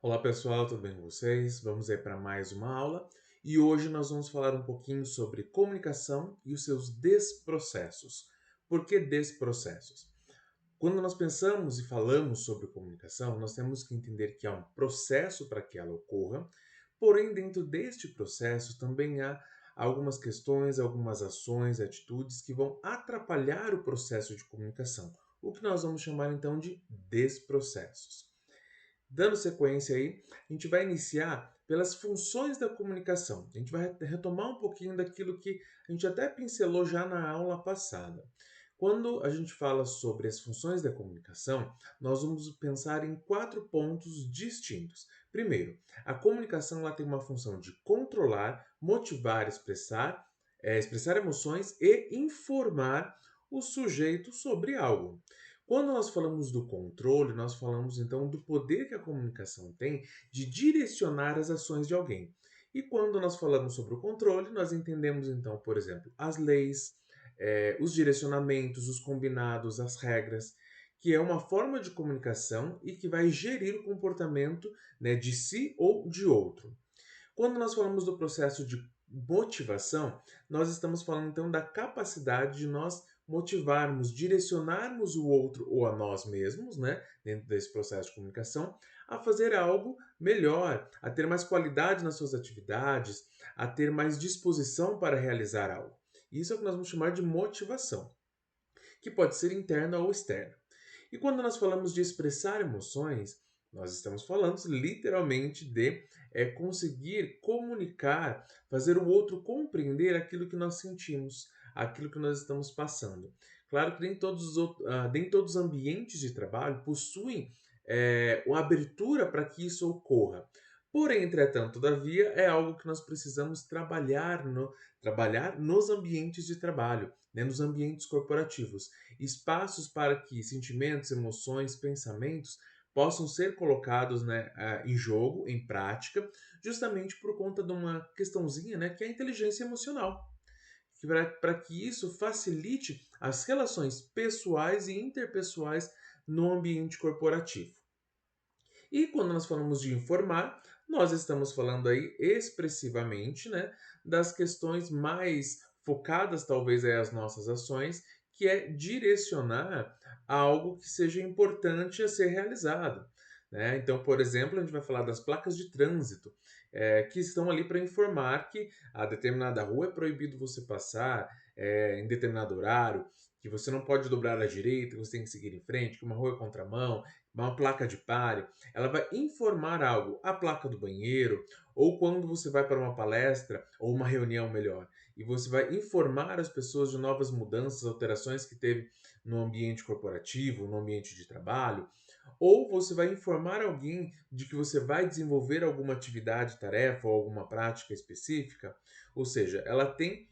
Olá pessoal, tudo bem com vocês? Vamos aí para mais uma aula e hoje nós vamos falar um pouquinho sobre comunicação e os seus desprocessos. Por que desprocessos? Quando nós pensamos e falamos sobre comunicação, nós temos que entender que há um processo para que ela ocorra, porém, dentro deste processo também há algumas questões, algumas ações, atitudes que vão atrapalhar o processo de comunicação, o que nós vamos chamar então de desprocessos. Dando sequência aí, a gente vai iniciar pelas funções da comunicação. A gente vai retomar um pouquinho daquilo que a gente até pincelou já na aula passada. Quando a gente fala sobre as funções da comunicação, nós vamos pensar em 4 pontos distintos. Primeiro, a comunicação ela tem uma função de controlar, motivar, expressar emoções e informar o sujeito sobre algo. Quando nós falamos do controle, nós falamos então do poder que a comunicação tem de direcionar as ações de alguém. E quando nós falamos sobre o controle, nós entendemos então, por exemplo, as leis, os direcionamentos, os combinados, as regras, que é uma forma de comunicação e que vai gerir o comportamento, né, de si ou de outro. Quando nós falamos do processo de motivação, nós estamos falando então da capacidade de nós motivarmos, direcionarmos o outro ou a nós mesmos, né, dentro desse processo de comunicação, a fazer algo melhor, a ter mais qualidade nas suas atividades, a ter mais disposição para realizar algo. Isso é o que nós vamos chamar de motivação, que pode ser interna ou externa. E quando nós falamos de expressar emoções, nós estamos falando literalmente de conseguir comunicar, fazer o outro compreender aquilo que nós sentimos, aquilo que nós estamos passando. Claro que nem todos os ambientes de trabalho possuem uma abertura para que isso ocorra. Porém, entretanto, todavia, é algo que nós precisamos trabalhar nos ambientes de trabalho, né, nos ambientes corporativos. Espaços para que sentimentos, emoções, pensamentos possam ser colocados, né, em jogo, em prática, justamente por conta de uma questãozinha, né, que é a inteligência emocional. Para que isso facilite as relações pessoais e interpessoais no ambiente corporativo. E quando nós falamos de informar, nós estamos falando aí expressivamente, né, das questões mais focadas talvez aí às nossas ações, que é direcionar algo que seja importante a ser realizado. Né? Então, por exemplo, a gente vai falar das placas de trânsito, que estão ali para informar que a determinada rua é proibido você passar em determinado horário, que você não pode dobrar à direita, que você tem que seguir em frente, que uma rua é contramão, uma placa de pare, ela vai informar algo, a placa do banheiro, ou quando você vai para uma palestra ou uma reunião melhor, e você vai informar as pessoas de novas mudanças, alterações que teve no ambiente corporativo, no ambiente de trabalho, ou você vai informar alguém de que você vai desenvolver alguma atividade, tarefa ou alguma prática específica, ou seja, ela tem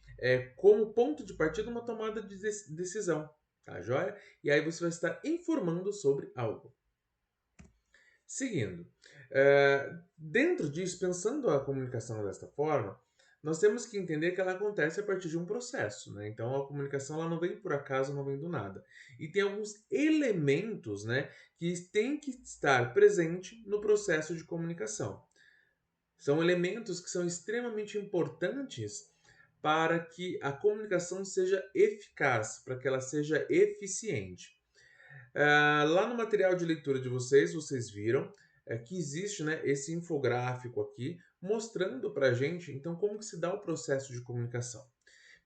como ponto de partida uma tomada de decisão, tá joia? E aí você vai estar informando sobre algo. Seguindo, dentro disso, pensando a comunicação desta forma, nós temos que entender que ela acontece a partir de um processo, né? Então a comunicação ela não vem por acaso, não vem do nada. E tem alguns elementos, né, que têm que estar presente no processo de comunicação. São elementos que são extremamente importantes para que a comunicação seja eficaz, para que ela seja eficiente. Lá no material de leitura de vocês, vocês viram que existe, né, esse infográfico aqui mostrando para a gente então como que se dá o processo de comunicação.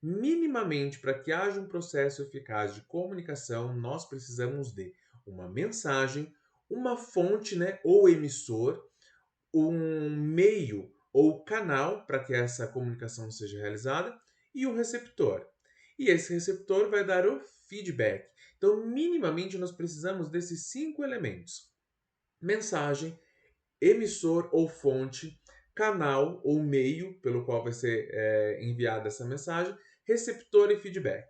Minimamente, para que haja um processo eficaz de comunicação, nós precisamos de uma mensagem, uma fonte, né, ou emissor, um meio ou canal para que essa comunicação seja realizada e um receptor. E esse receptor vai dar o feedback. Então, minimamente, nós precisamos desses 5 elementos: mensagem, emissor ou fonte, canal ou meio pelo qual vai ser enviada essa mensagem, receptor e feedback.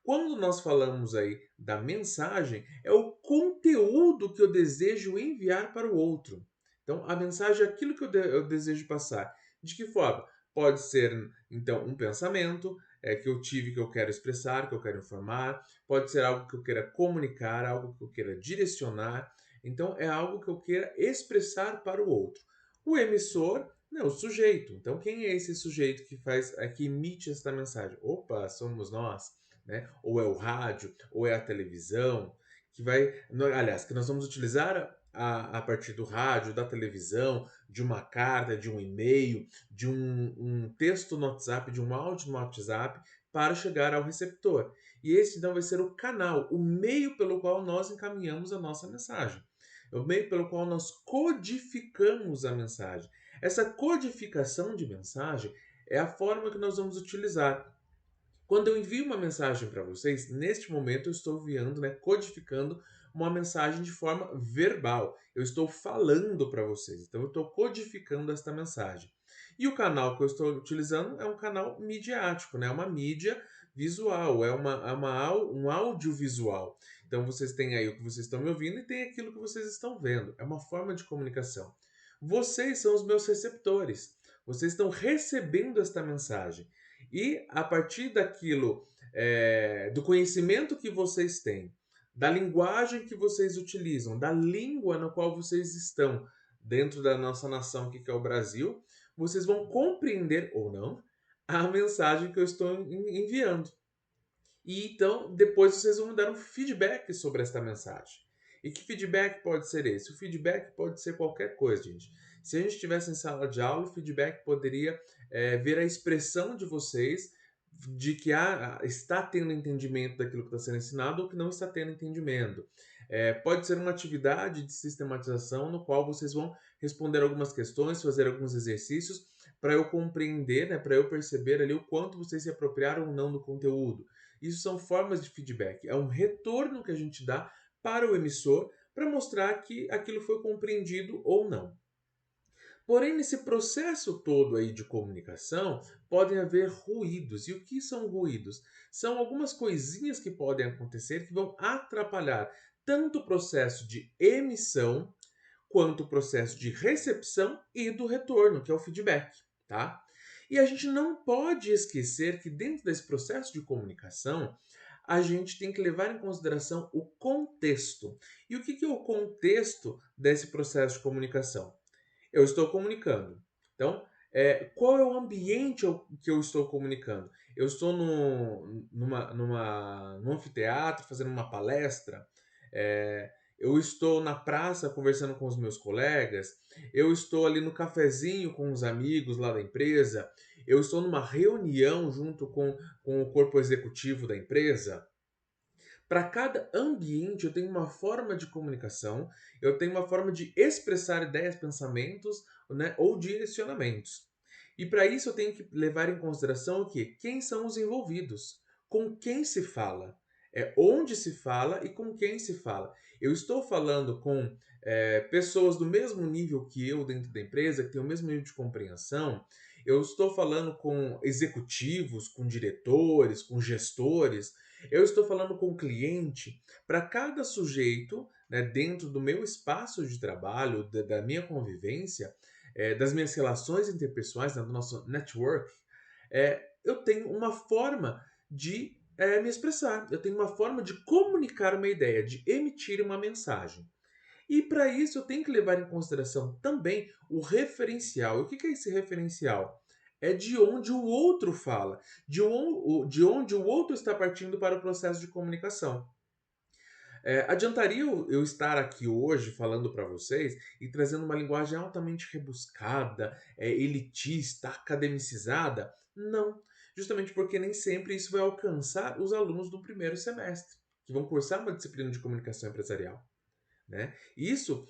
Quando nós falamos aí da mensagem, é o conteúdo que eu desejo enviar para o outro. Então, a mensagem é aquilo que eu desejo passar. De que forma? Pode ser, então, um pensamento que eu tive, que eu quero expressar, que eu quero informar. Pode ser algo que eu queira comunicar, algo que eu queira direcionar. Então, é algo que eu queira expressar para o outro. O emissor, né, o sujeito. Então, quem é esse sujeito que faz, que emite esta mensagem? Opa, somos nós, né? Ou é o rádio, ou é a televisão, que vai, aliás, que nós vamos utilizar a partir do rádio, da televisão, de uma carta, de um e-mail, de um texto no WhatsApp, de um áudio no WhatsApp, para chegar ao receptor. E esse então vai ser o canal, o meio pelo qual nós encaminhamos a nossa mensagem. É o meio pelo qual nós codificamos a mensagem. Essa codificação de mensagem é a forma que nós vamos utilizar. Quando eu envio uma mensagem para vocês, neste momento eu estou enviando, né, codificando uma mensagem de forma verbal. Eu estou falando para vocês, então eu estou codificando esta mensagem. E o canal que eu estou utilizando é um canal midiático, né, uma mídia visual, um audiovisual. Então vocês têm aí o que vocês estão me ouvindo e tem aquilo que vocês estão vendo. É uma forma de comunicação. Vocês são os meus receptores. Vocês estão recebendo esta mensagem. E a partir daquilo, do conhecimento que vocês têm, da linguagem que vocês utilizam, da língua na qual vocês estão dentro da nossa nação, que é o Brasil, vocês vão compreender ou não a mensagem que eu estou enviando. E então, depois vocês vão me dar um feedback sobre esta mensagem. E que feedback pode ser esse? O feedback pode ser qualquer coisa, gente. Se a gente estivesse em sala de aula, o feedback poderia ver a expressão de vocês de que está tendo entendimento daquilo que está sendo ensinado ou que não está tendo entendimento. Pode ser uma atividade de sistematização no qual vocês vão responder algumas questões, fazer alguns exercícios para eu compreender, né, para eu perceber ali o quanto vocês se apropriaram ou não do conteúdo. Isso são formas de feedback, é um retorno que a gente dá para o emissor para mostrar que aquilo foi compreendido ou não. Porém, nesse processo todo aí de comunicação, podem haver ruídos. E o que são ruídos? São algumas coisinhas que podem acontecer que vão atrapalhar tanto o processo de emissão quanto o processo de recepção e do retorno, que é o feedback, tá? E a gente não pode esquecer que dentro desse processo de comunicação, a gente tem que levar em consideração o contexto. E o que é o contexto desse processo de comunicação? Eu estou comunicando. Então, qual é o ambiente que eu estou comunicando? Eu estou num anfiteatro fazendo uma palestra, eu estou na praça conversando com os meus colegas, eu estou ali no cafezinho com os amigos lá da empresa, eu estou numa reunião junto com o corpo executivo da empresa. Para cada ambiente, eu tenho uma forma de comunicação, eu tenho uma forma de expressar ideias, pensamentos, né, ou direcionamentos. E para isso eu tenho que levar em consideração o quê? Quem são os envolvidos? Com quem se fala? Onde se fala e com quem se fala. Eu estou falando com pessoas do mesmo nível que eu dentro da empresa, que têm o mesmo nível de compreensão. Eu estou falando com executivos, com diretores, com gestores. Eu estou falando com o cliente. Para cada sujeito, né, dentro do meu espaço de trabalho, da minha convivência, das minhas relações interpessoais, do nosso network, eu tenho uma forma de me expressar, eu tenho uma forma de comunicar uma ideia, de emitir uma mensagem. E para isso eu tenho que levar em consideração também o referencial. E o que é esse referencial? É de onde o outro fala, de onde o outro está partindo para o processo de comunicação. Adiantaria eu estar aqui hoje falando para vocês e trazendo uma linguagem altamente rebuscada, elitista, academicizada? Não. Justamente porque nem sempre isso vai alcançar os alunos do primeiro semestre, que vão cursar uma disciplina de comunicação empresarial. Né? Isso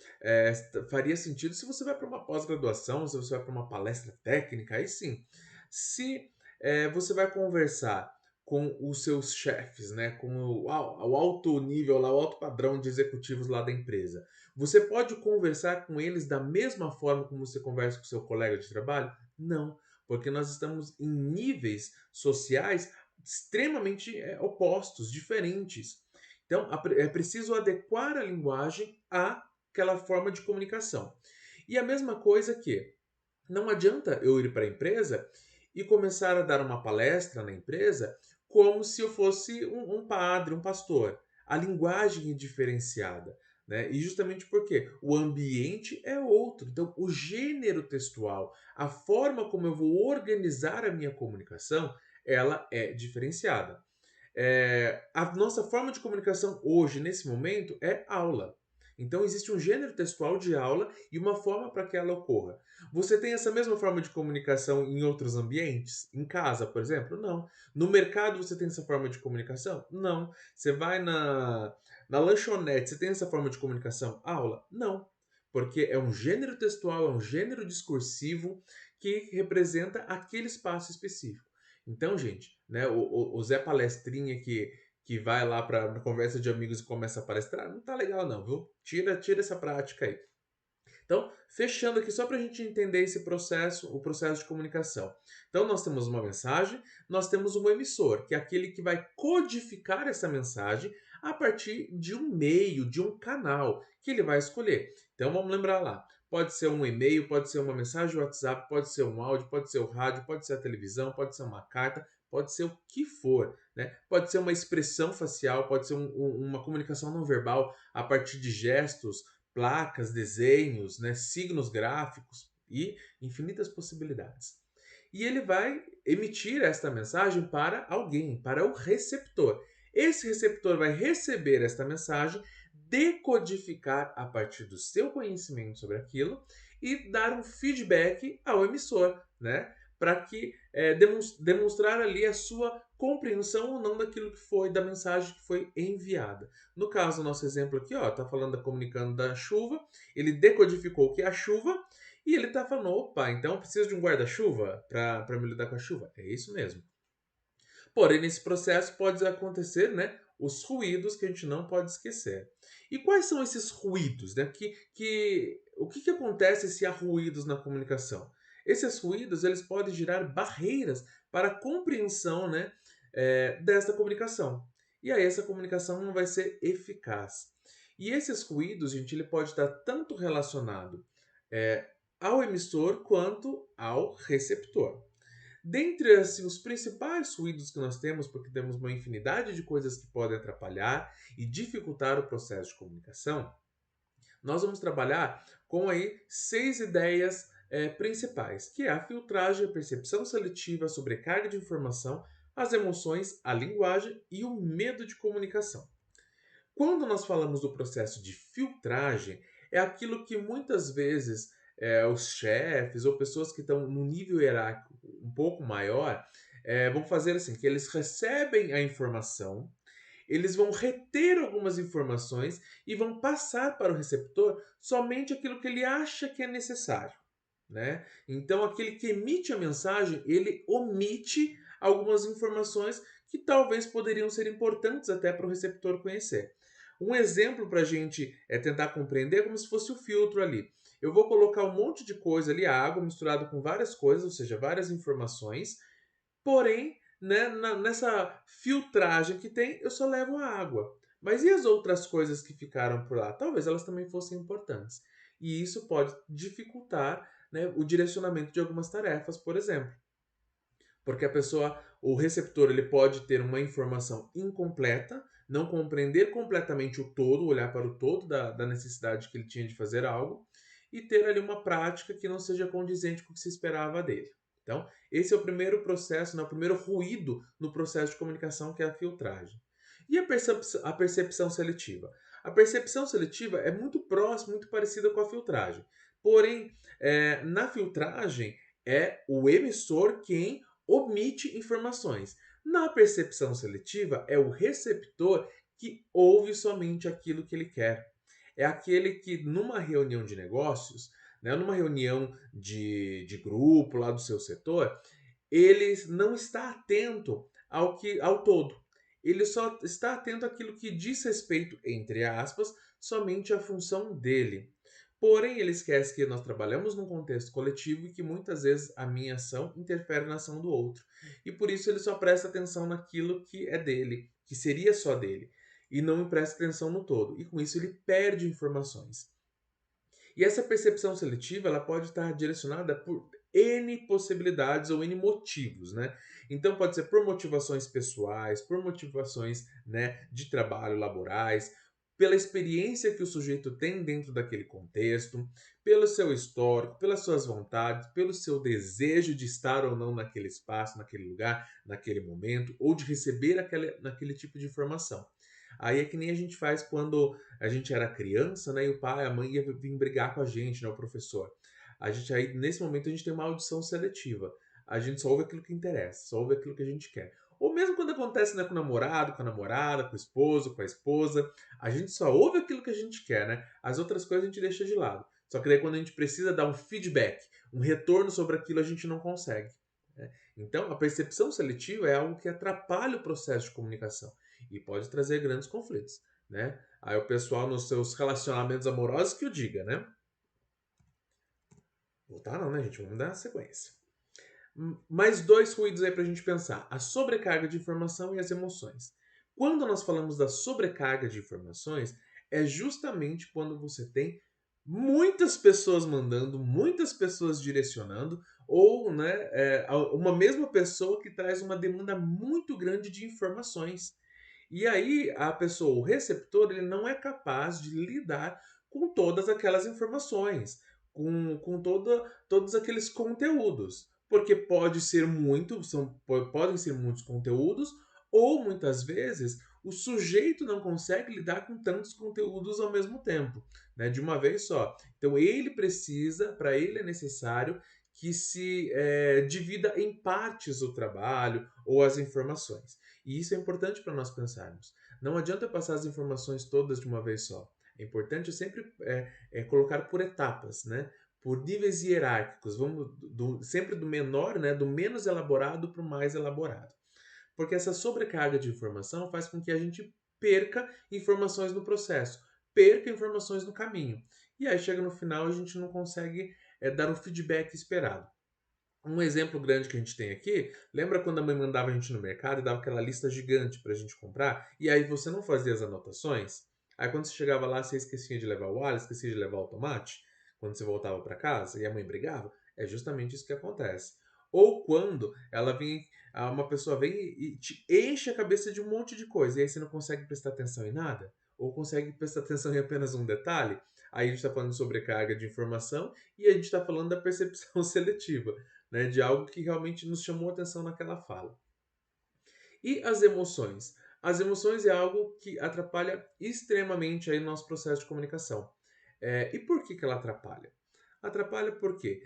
faria sentido se você vai para uma pós-graduação, se você vai para uma palestra técnica, aí sim. Se você vai conversar com os seus chefes, né, com o alto nível, lá, o alto padrão de executivos lá da empresa, você pode conversar com eles da mesma forma como você conversa com seu colega de trabalho? Não, porque nós estamos em níveis sociais extremamente opostos, diferentes. Então, é preciso adequar a linguagem àquela forma de comunicação. E a mesma coisa que não adianta eu ir para a empresa e começar a dar uma palestra na empresa como se eu fosse um padre, um pastor. A linguagem é diferenciada. né? E justamente porque o ambiente é outro. Então, o gênero textual, a forma como eu vou organizar a minha comunicação, ela é diferenciada. A nossa forma de comunicação hoje, nesse momento, é aula. Então, existe um gênero textual de aula e uma forma para que ela ocorra. Você tem essa mesma forma de comunicação em outros ambientes? Em casa, por exemplo? Não. No mercado, você tem essa forma de comunicação? Não. Você vai na lanchonete, você tem essa forma de comunicação? Aula? Não. Porque é um gênero textual, é um gênero discursivo que representa aquele espaço específico. Então, gente, né, o Zé Palestrinha que vai lá para conversa de amigos e começa a palestrar, não tá legal não, viu? Tira essa prática aí. Então, fechando aqui só para a gente entender esse processo, o processo de comunicação. Então, nós temos uma mensagem, nós temos um emissor, que é aquele que vai codificar essa mensagem a partir de um meio, de um canal que ele vai escolher. Então, vamos lembrar lá. Pode ser um e-mail, pode ser uma mensagem WhatsApp, pode ser um áudio, pode ser o rádio, pode ser a televisão, pode ser uma carta, pode ser o que for, né? Pode ser uma expressão facial, pode ser uma comunicação não verbal a partir de gestos, placas, desenhos, né, signos gráficos e infinitas possibilidades. E ele vai emitir esta mensagem para alguém, para o receptor. Esse receptor vai receber esta mensagem, decodificar a partir do seu conhecimento sobre aquilo e dar um feedback ao emissor, né? Para que demonstrar ali a sua compreensão ou não daquilo que foi, da mensagem que foi enviada. No caso, nosso exemplo aqui, ó, tá falando, comunicando da chuva, ele decodificou o que é a chuva e ele tá falando, opa, então eu preciso de um guarda-chuva para me lidar com a chuva. É isso mesmo. Porém, nesse processo pode acontecer, né, os ruídos que a gente não pode esquecer. E quais são esses ruídos, né? O que acontece se há ruídos na comunicação? Esses ruídos eles podem gerar barreiras para a compreensão, né, desta comunicação. E aí essa comunicação não vai ser eficaz. E esses ruídos, gente, ele pode estar tanto relacionado ao emissor quanto ao receptor. Dentre assim, os principais ruídos que nós temos, porque temos uma infinidade de coisas que podem atrapalhar e dificultar o processo de comunicação, nós vamos trabalhar com aí 6 ideias principais, que é a filtragem, a percepção seletiva, a sobrecarga de informação, as emoções, a linguagem e o medo de comunicação. Quando nós falamos do processo de filtragem, é aquilo que muitas vezes os chefes ou pessoas que estão no nível hierárquico um pouco maior vão fazer assim, que eles recebem a informação, eles vão reter algumas informações e vão passar para o receptor somente aquilo que ele acha que é necessário, né? Então, aquele que emite a mensagem, ele omite algumas informações que talvez poderiam ser importantes até para o receptor conhecer. Um exemplo para a gente tentar compreender é como se fosse o filtro ali. Eu vou colocar um monte de coisa ali, água misturada com várias coisas, ou seja, várias informações, porém, né, nessa filtragem que tem, eu só levo a água. Mas e as outras coisas que ficaram por lá? Talvez elas também fossem importantes. E isso pode dificultar, né, o direcionamento de algumas tarefas, por exemplo. Porque a pessoa, o receptor, ele pode ter uma informação incompleta, não compreender completamente o todo, olhar para o todo da necessidade que ele tinha de fazer algo, e ter ali uma prática que não seja condizente com o que se esperava dele. Então, esse é o primeiro processo, né, o primeiro ruído no processo de comunicação, que é a filtragem. E a percepção seletiva? A percepção seletiva é muito próxima, muito parecida com a filtragem. Porém, na filtragem, é o emissor quem omite informações. Na percepção seletiva, é o receptor que ouve somente aquilo que ele quer. É aquele que, numa reunião de negócios, né, numa reunião de grupo lá do seu setor, ele não está atento ao todo. Ele só está atento àquilo que diz respeito, entre aspas, somente à função dele. Porém, ele esquece que nós trabalhamos num contexto coletivo e que muitas vezes a minha ação interfere na ação do outro. E por isso ele só presta atenção naquilo que é dele, que seria só dele, e não presta atenção no todo. E com isso ele perde informações. E essa percepção seletiva ela pode estar direcionada por N possibilidades ou N motivos, né? Então pode ser por motivações pessoais, por motivações, né, de trabalho, laborais, pela experiência que o sujeito tem dentro daquele contexto, pelo seu histórico, pelas suas vontades, pelo seu desejo de estar ou não naquele espaço, naquele lugar, naquele momento, ou de receber naquele tipo de informação. Aí é que nem a gente faz quando a gente era criança, né, e o pai, a mãe ia vir brigar com a gente, né, o professor. A gente aí, nesse momento, a gente tem uma audição seletiva. A gente só ouve aquilo que interessa, só ouve aquilo que a gente quer. Ou mesmo quando acontece, né, com o namorado, com a namorada, com o esposo, com a esposa, a gente só ouve aquilo que a gente quer, né? As outras coisas a gente deixa de lado. Só que daí quando a gente precisa dar um feedback, um retorno sobre aquilo, a gente não consegue, né? Então, a percepção seletiva é algo que atrapalha o processo de comunicação e pode trazer grandes conflitos, né? Aí o pessoal nos seus relacionamentos amorosos que o diga, né? Voltar não, né, gente? Vamos dar sequência. Mais dois ruídos aí para a gente pensar: a sobrecarga de informação e as emoções. Quando nós falamos da sobrecarga de informações, é justamente quando você tem muitas pessoas mandando, muitas pessoas direcionando, ou né, uma mesma pessoa que traz uma demanda muito grande de informações. E aí a pessoa, o receptor, ele não é capaz de lidar com todas aquelas informações, com todos aqueles conteúdos. Porque pode ser muito, podem ser muitos conteúdos, ou muitas vezes o sujeito não consegue lidar com tantos conteúdos ao mesmo tempo, né, de uma vez só. Então ele precisa, para ele é necessário que se divida em partes o trabalho ou as informações. E isso é importante para nós pensarmos. Não adianta eu passar as informações todas de uma vez só. É importante sempre colocar por etapas, né? Por níveis hierárquicos. Vamos sempre do menor, né? Do menos elaborado para o mais elaborado. Porque essa sobrecarga de informação faz com que a gente perca informações no processo, perca informações no caminho. E aí chega no final a gente não consegue dar o feedback esperado. Um exemplo grande que a gente tem aqui, lembra quando a mãe mandava a gente no mercado e dava aquela lista gigante para a gente comprar? E aí você não fazia as anotações? Aí quando você chegava lá, você esquecia de levar o alho, esquecia de levar o tomate? Quando você voltava para casa e a mãe brigava? É justamente isso que acontece. Ou quando ela vem, uma pessoa vem e te enche a cabeça de um monte de coisa e aí você não consegue prestar atenção em nada? Ou consegue prestar atenção em apenas um detalhe? Aí a gente está falando de sobrecarga de informação e a gente está falando da percepção seletiva, né, de algo que realmente nos chamou a atenção naquela fala. E as emoções? As emoções é algo que atrapalha extremamente aí o nosso processo de comunicação. E por que ela atrapalha? Atrapalha porque,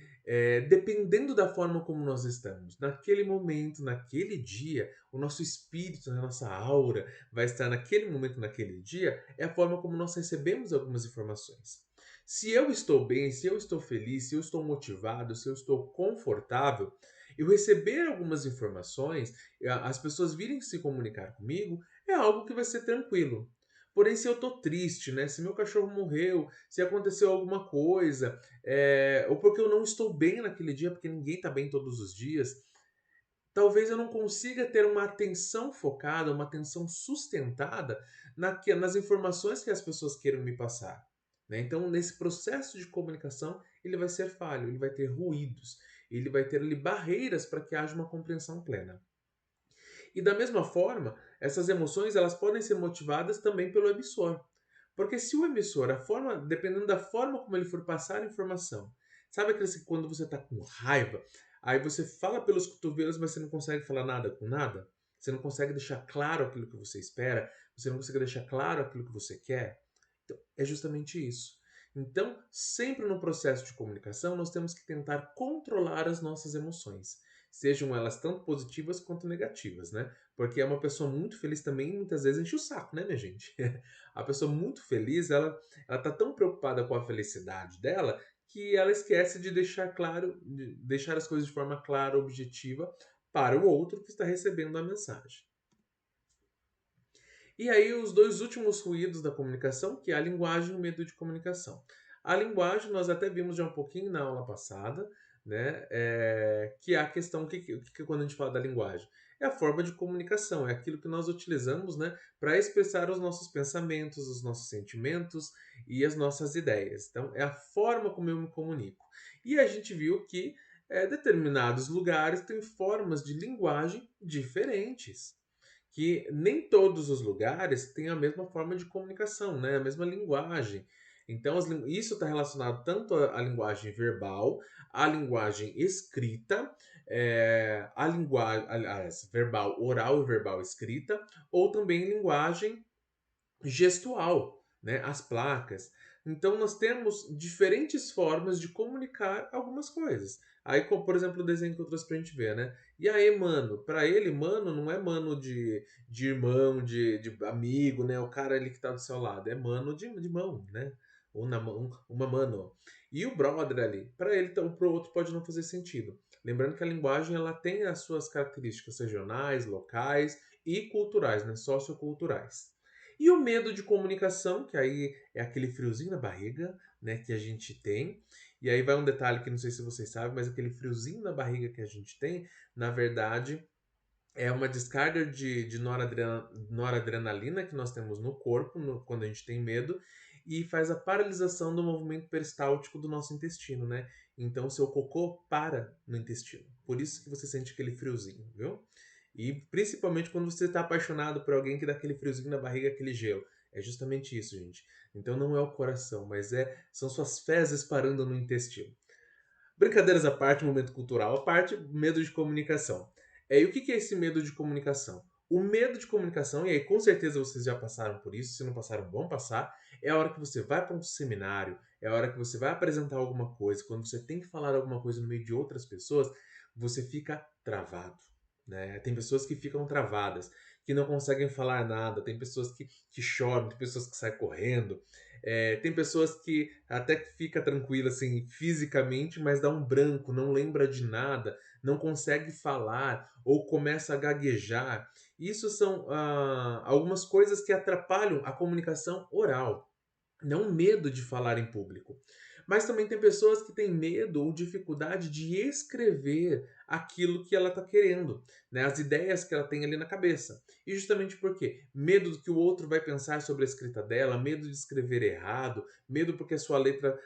dependendo da forma como nós estamos, naquele momento, naquele dia, o nosso espírito, a nossa aura vai estar naquele momento, naquele dia, é a forma como nós recebemos algumas informações. Se eu estou bem, se eu estou feliz, se eu estou motivado, se eu estou confortável, eu receber algumas informações, as pessoas virem se comunicar comigo, é algo que vai ser tranquilo. Porém, se eu estou triste, né? Se meu cachorro morreu, se aconteceu alguma coisa, ou porque eu não estou bem naquele dia, porque ninguém está bem todos os dias, talvez eu não consiga ter uma atenção focada, uma atenção sustentada nas informações que as pessoas queiram me passar, né? Então, nesse processo de comunicação, ele vai ser falho, ele vai ter ruídos, ele vai ter ali barreiras para que haja uma compreensão plena. E da mesma forma, essas emoções elas podem ser motivadas também pelo emissor. Porque se o emissor, dependendo da forma como ele for passar a informação, sabe quando você está com raiva, aí você fala pelos cotovelos, mas você não consegue falar nada com nada? Você não consegue deixar claro aquilo que você espera? Você não consegue deixar claro aquilo que você quer? Então, é justamente isso. Então, sempre no processo de comunicação, nós temos que tentar controlar as nossas emoções, sejam elas tanto positivas quanto negativas, né? Porque é uma pessoa muito feliz também, muitas vezes enche o saco, né, minha gente? A pessoa muito feliz, ela tá tão preocupada com a felicidade dela que ela esquece de deixar claro, de deixar as coisas de forma clara, objetiva para o outro que está recebendo a mensagem. E aí os dois últimos ruídos da comunicação, que é a linguagem e o medo de comunicação. A linguagem nós até vimos já um pouquinho na aula passada, né? Que é a questão que quando a gente fala da linguagem é a forma de comunicação, é aquilo que nós utilizamos, né, para expressar os nossos pensamentos, os nossos sentimentos e as nossas ideias. Então é a forma como eu me comunico. E a gente viu que determinados lugares têm formas de linguagem diferentes que nem todos os lugares têm a mesma forma de comunicação, né? A mesma linguagem. Então, isso está relacionado tanto à linguagem verbal, à linguagem escrita, à linguagem, aliás, verbal oral e verbal escrita, ou também linguagem gestual, né? As placas. Então, nós temos diferentes formas de comunicar algumas coisas. Aí, como, por exemplo, o desenho que eu trouxe pra gente ver, né? E aí, mano? Pra ele, mano, não é mano de irmão, de amigo, né? O cara ali que tá do seu lado. É mano de mão, né? Uma mano. E o brother ali, pra ele, então, pro outro pode não fazer sentido. Lembrando que a linguagem, ela tem as suas características regionais, locais e culturais, né? Socioculturais. E o medo de comunicação, que aí é aquele friozinho na barriga, né, que a gente tem. E aí vai um detalhe que não sei se vocês sabem, mas aquele friozinho na barriga que a gente tem, na verdade, é uma descarga de noradrenalina que nós temos no corpo quando a gente tem medo e faz a paralisação do movimento peristáltico do nosso intestino, né? Então, seu cocô para no intestino. Por isso que você sente aquele friozinho, viu? E principalmente quando você está apaixonado por alguém que dá aquele friozinho na barriga, aquele gelo. É justamente isso, gente. Então não é o coração, mas são suas fezes parando no intestino. Brincadeiras à parte, momento cultural à parte, medo de comunicação. E o que é esse medo de comunicação? O medo de comunicação, e aí com certeza vocês já passaram por isso, se não passaram, vão passar, é a hora que você vai para um seminário, é a hora que você vai apresentar alguma coisa, quando você tem que falar alguma coisa no meio de outras pessoas, você fica travado. Né? Tem pessoas que ficam travadas, que não conseguem falar nada, tem pessoas que choram, tem pessoas que saem correndo, tem pessoas que até que fica tranquila assim fisicamente, mas dá um branco, não lembra de nada, não consegue falar ou começa a gaguejar. Isso são algumas coisas que atrapalham a comunicação oral. Não medo de falar em público. Mas também tem pessoas que têm medo ou dificuldade de escrever aquilo que ela está querendo, né? As ideias que ela tem ali na cabeça. E justamente por quê? Medo do que o outro vai pensar sobre a escrita dela, medo de escrever errado, medo porque a sua letra,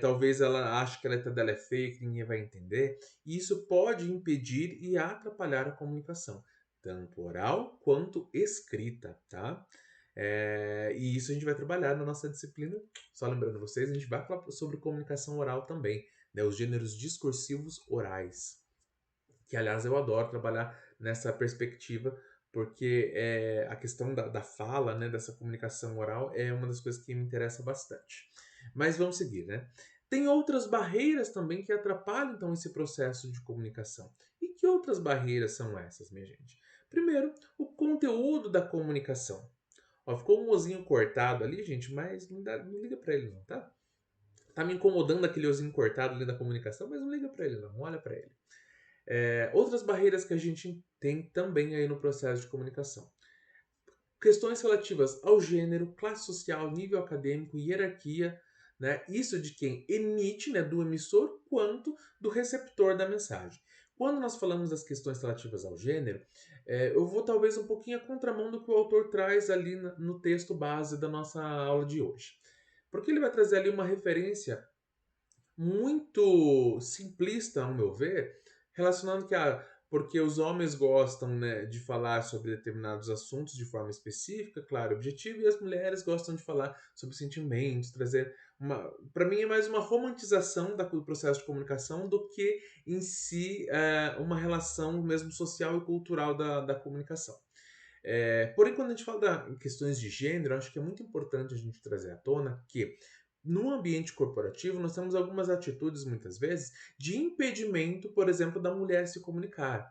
talvez ela ache que a letra dela é feia, que ninguém vai entender. E isso pode impedir e atrapalhar a comunicação, tanto oral quanto escrita, tá? E isso a gente vai trabalhar na nossa disciplina. Só lembrando vocês, a gente vai falar sobre comunicação oral também, né? Os gêneros discursivos orais. Que, aliás, eu adoro trabalhar nessa perspectiva, porque a questão da fala, né, dessa comunicação oral, é uma das coisas que me interessa bastante. Mas vamos seguir, né? Tem outras barreiras também que atrapalham, então, esse processo de comunicação. E que outras barreiras são essas, minha gente? Primeiro, o conteúdo da comunicação. Ó, ficou um ozinho cortado ali, gente, mas não liga pra ele não, tá? Tá me incomodando aquele ozinho cortado ali da comunicação, mas não liga pra ele não, olha pra ele. Outras barreiras que a gente tem também aí no processo de comunicação. Questões relativas ao gênero, classe social, nível acadêmico, hierarquia, né? Isso de quem emite, né, do emissor, quanto do receptor da mensagem. Quando nós falamos das questões relativas ao gênero, eu vou talvez um pouquinho à contramão do que o autor traz ali no texto base da nossa aula de hoje. Porque ele vai trazer ali uma referência muito simplista, ao meu ver, relacionando que porque os homens gostam, né, de falar sobre determinados assuntos de forma específica, claro, objetivo, e as mulheres gostam de falar sobre sentimentos, trazer uma. Para mim é mais uma romantização do processo de comunicação do que em si uma relação mesmo social e cultural da comunicação. Porém, quando a gente fala em questões de gênero, acho que é muito importante a gente trazer à tona que no ambiente corporativo, nós temos algumas atitudes, muitas vezes, de impedimento, por exemplo, da mulher se comunicar.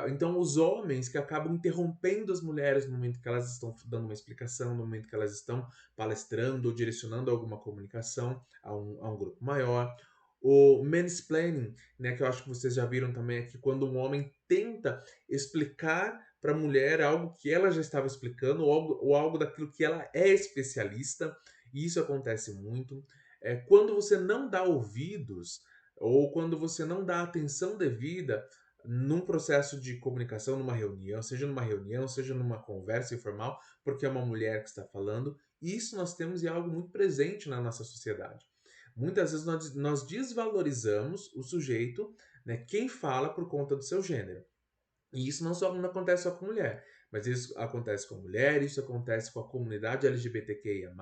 Então, os homens que acabam interrompendo as mulheres no momento que elas estão dando uma explicação, no momento que elas estão palestrando ou direcionando alguma comunicação a um grupo maior. O mansplaining, né, que eu acho que vocês já viram também, é que quando um homem tenta explicar para a mulher algo que ela já estava explicando ou algo daquilo que ela é especialista, e isso acontece muito. Quando você não dá ouvidos ou quando você não dá atenção devida num processo de comunicação, numa reunião, seja numa conversa informal, porque é uma mulher que está falando, isso nós temos e é algo muito presente na nossa sociedade. Muitas vezes nós desvalorizamos o sujeito, né, quem fala por conta do seu gênero. E isso não acontece só com mulher, mas isso acontece com mulher, isso acontece com a comunidade LGBTQIA+,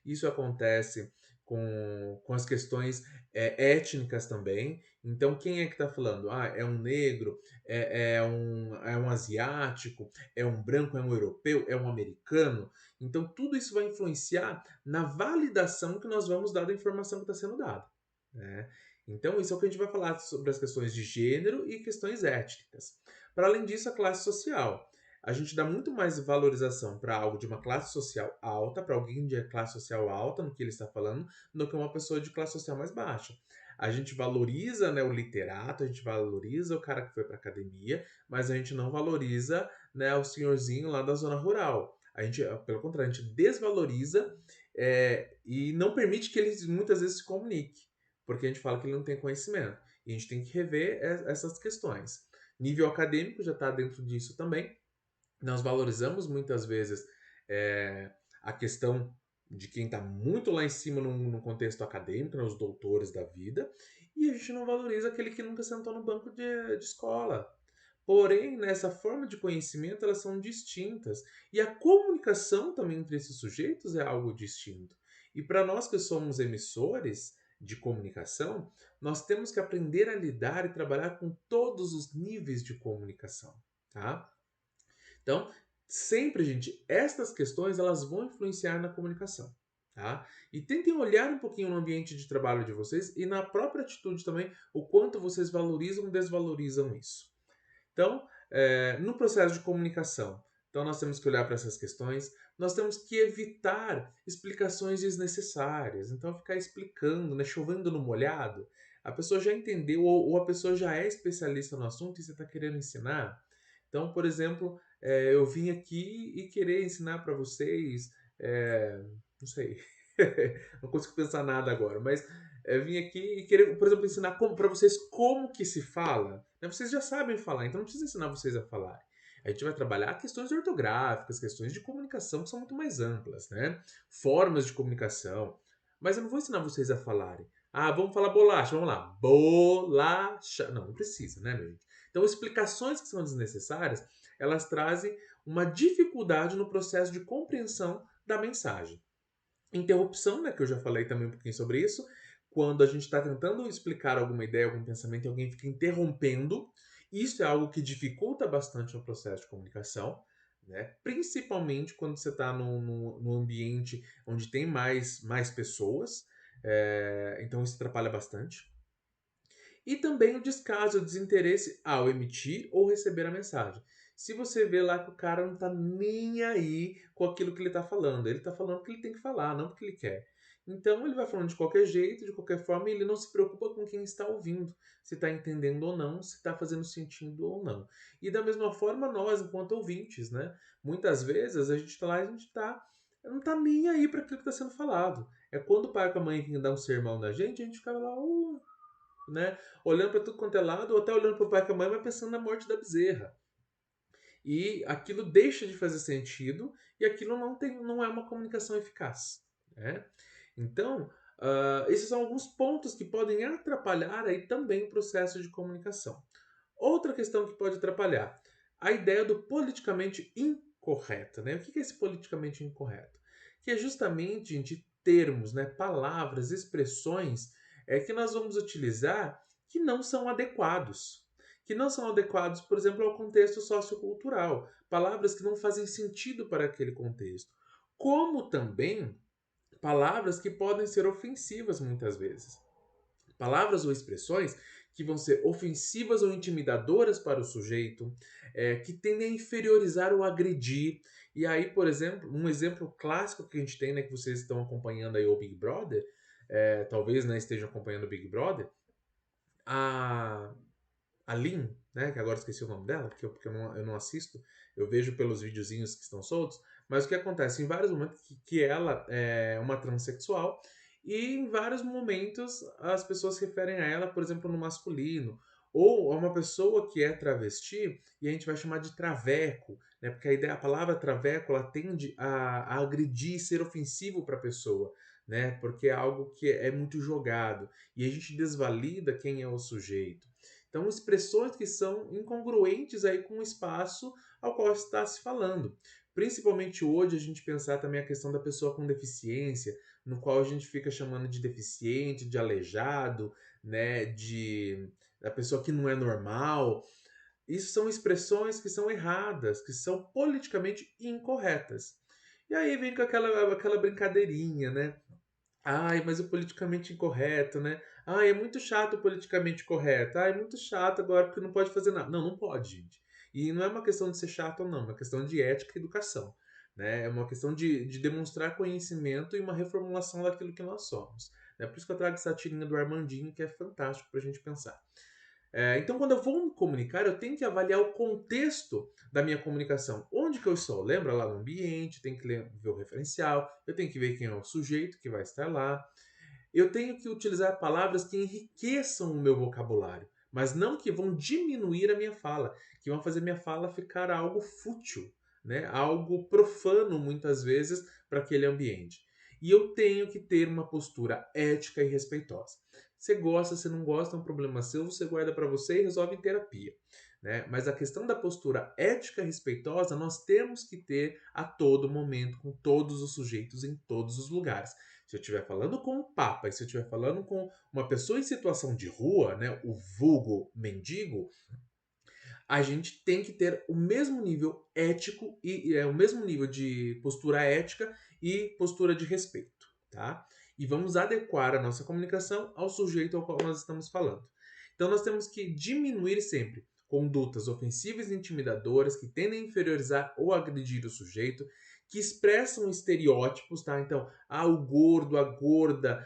isso acontece com as questões étnicas também. Então, quem é que está falando? Ah, é um negro, é um asiático, é um branco, é um europeu, é um americano. Então, tudo isso vai influenciar na validação que nós vamos dar da informação que está sendo dada, né? Então, isso é o que a gente vai falar sobre as questões de gênero e questões étnicas. Para além disso, a classe social. A gente dá muito mais valorização para algo de uma classe social alta, para alguém de classe social alta, no que ele está falando, do que uma pessoa de classe social mais baixa. A gente valoriza, né, o literato, a gente valoriza o cara que foi para academia, mas a gente não valoriza, né, o senhorzinho lá da zona rural. A gente, pelo contrário, a gente desvaloriza e não permite que ele muitas vezes se comunique, porque a gente fala que ele não tem conhecimento. E a gente tem que rever essas questões. Nível acadêmico já está dentro disso também. Nós valorizamos muitas vezes a questão de quem está muito lá em cima no contexto acadêmico, né, os doutores da vida, e a gente não valoriza aquele que nunca sentou no banco de escola. Porém, nessa forma de conhecimento, elas são distintas. E a comunicação também entre esses sujeitos é algo distinto. E para nós que somos emissores de comunicação, nós temos que aprender a lidar e trabalhar com todos os níveis de comunicação, tá? Então, sempre, gente, estas questões elas vão influenciar na comunicação, tá? E tentem olhar um pouquinho no ambiente de trabalho de vocês e na própria atitude também, o quanto vocês valorizam ou desvalorizam isso. Então, no processo de comunicação, então nós temos que olhar para essas questões, nós temos que evitar explicações desnecessárias. Então, ficar explicando, né, chovendo no molhado, a pessoa já entendeu ou a pessoa já é especialista no assunto e você está querendo ensinar. Então, por exemplo, eu vim aqui e querer ensinar para vocês, não sei, não consigo pensar nada agora, mas vim aqui e querer, por exemplo, ensinar para vocês como que se fala. Né? Vocês já sabem falar, então não precisa ensinar vocês a falar. A gente vai trabalhar questões ortográficas, questões de comunicação que são muito mais amplas, né? Formas de comunicação. Mas eu não vou ensinar vocês a falarem. Ah, vamos falar bolacha, vamos lá. Bolacha. Não, não precisa, né, meu gente? Então, explicações que são desnecessárias, elas trazem uma dificuldade no processo de compreensão da mensagem. Interrupção, né, que eu já falei também um pouquinho sobre isso, quando a gente está tentando explicar alguma ideia, algum pensamento e alguém fica interrompendo, isso é algo que dificulta bastante o processo de comunicação, né? Principalmente quando você está num ambiente onde tem mais pessoas, então isso atrapalha bastante. E também o descaso, o desinteresse ao emitir ou receber a mensagem. Se você vê lá que o cara não tá nem aí com aquilo que ele tá falando, ele tá falando porque ele tem que falar, não porque ele quer. Então ele vai falando de qualquer jeito, de qualquer forma, e ele não se preocupa com quem está ouvindo, se está entendendo ou não, se está fazendo sentido ou não. E da mesma forma nós, enquanto ouvintes, né? Muitas vezes a gente está lá e a gente não tá nem aí para aquilo que está sendo falado. É quando o pai ou a mãe vem dar um sermão na gente, a gente fica lá, né? Olhando para tudo quanto é lado, ou até olhando para o pai e para a mãe, mas pensando na morte da bezerra. E aquilo deixa de fazer sentido e aquilo não é uma comunicação eficaz, né? Então, esses são alguns pontos que podem atrapalhar aí também o processo de comunicação. Outra questão que pode atrapalhar, a ideia do politicamente incorreto, né? O que é esse politicamente incorreto? Que é justamente, gente, termos, né, palavras, expressões que nós vamos utilizar que não são adequados. Que não são adequados, por exemplo, ao contexto sociocultural. Palavras que não fazem sentido para aquele contexto. Como também palavras que podem ser ofensivas muitas vezes. Palavras ou expressões que vão ser ofensivas ou intimidadoras para o sujeito, que tendem a inferiorizar ou agredir. E aí, por exemplo, um exemplo clássico que a gente tem, né, que vocês estão acompanhando aí o Big Brother, talvez, né, estejam acompanhando o Big Brother, a, a Lin, né, que agora esqueci o nome dela, porque eu não assisto, eu vejo pelos videozinhos que estão soltos, mas o que acontece? Em vários momentos que ela é uma transexual, e em vários momentos as pessoas se referem a ela, por exemplo, no masculino, ou a uma pessoa que é travesti, e a gente vai chamar de traveco, né, porque a palavra traveco ela tende a agredir e ser ofensivo para a pessoa, né, porque é algo que é muito jogado, e a gente desvalida quem é o sujeito. Então, expressões que são incongruentes aí com o espaço ao qual está se falando. Principalmente hoje, a gente pensar também a questão da pessoa com deficiência, no qual a gente fica chamando de deficiente, de aleijado, né, da pessoa que não é normal. Isso são expressões que são erradas, que são politicamente incorretas. E aí vem com aquela brincadeirinha, né? Ai, mas o politicamente incorreto, né? Ai, é muito chato o politicamente correto. Ai, é muito chato agora porque não pode fazer nada. Não, não pode, gente. E não é uma questão de ser chato ou não, é uma questão de ética e educação. Né? É uma questão de demonstrar conhecimento e uma reformulação daquilo que nós somos. É por isso que eu trago essa tirinha do Armandinho, que é fantástico para a gente pensar. Então, quando eu vou me comunicar, eu tenho que avaliar o contexto da minha comunicação. Onde que eu estou? Lembra lá no ambiente, tem que ver o referencial, eu tenho que ver quem é o sujeito que vai estar lá. Eu tenho que utilizar palavras que enriqueçam o meu vocabulário, mas não que vão diminuir a minha fala, que vão fazer minha fala ficar algo fútil, né? Algo profano muitas vezes para aquele ambiente. E eu tenho que ter uma postura ética e respeitosa. Você gosta, você não gosta, é um problema seu, você guarda para você e resolve em terapia. Né? Mas a questão da postura ética e respeitosa nós temos que ter a todo momento, com todos os sujeitos em todos os lugares. Se eu estiver falando com um papa e se eu estiver falando com uma pessoa em situação de rua, né, o vulgo mendigo, a gente tem que ter o mesmo nível ético e o mesmo nível de postura ética e postura de respeito, tá? E vamos adequar a nossa comunicação ao sujeito ao qual nós estamos falando. Então nós temos que diminuir sempre condutas ofensivas e intimidadoras que tendem a inferiorizar ou agredir o sujeito, que expressam estereótipos, tá? Então, o gordo, a gorda,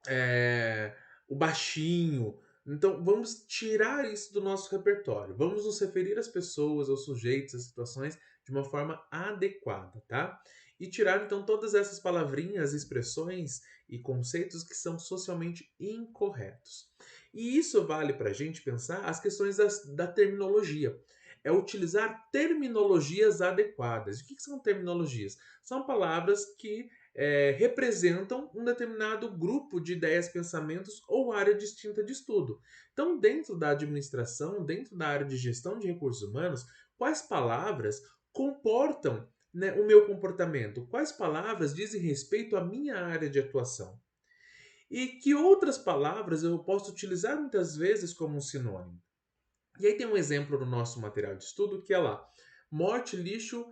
é, o baixinho. Então, vamos tirar isso do nosso repertório. Vamos nos referir às pessoas, aos sujeitos, às situações de uma forma adequada, tá? E tirar, então, todas essas palavrinhas, expressões e conceitos que são socialmente incorretos. E isso vale para a gente pensar as questões da terminologia. É utilizar terminologias adequadas. O que são terminologias? São palavras que representam um determinado grupo de ideias, pensamentos ou área distinta de estudo. Então, dentro da administração, dentro da área de gestão de recursos humanos, quais palavras comportam, né, o meu comportamento? Quais palavras dizem respeito à minha área de atuação? E que outras palavras eu posso utilizar muitas vezes como um sinônimo? E aí tem um exemplo no nosso material de estudo que é lá: morte, lixo,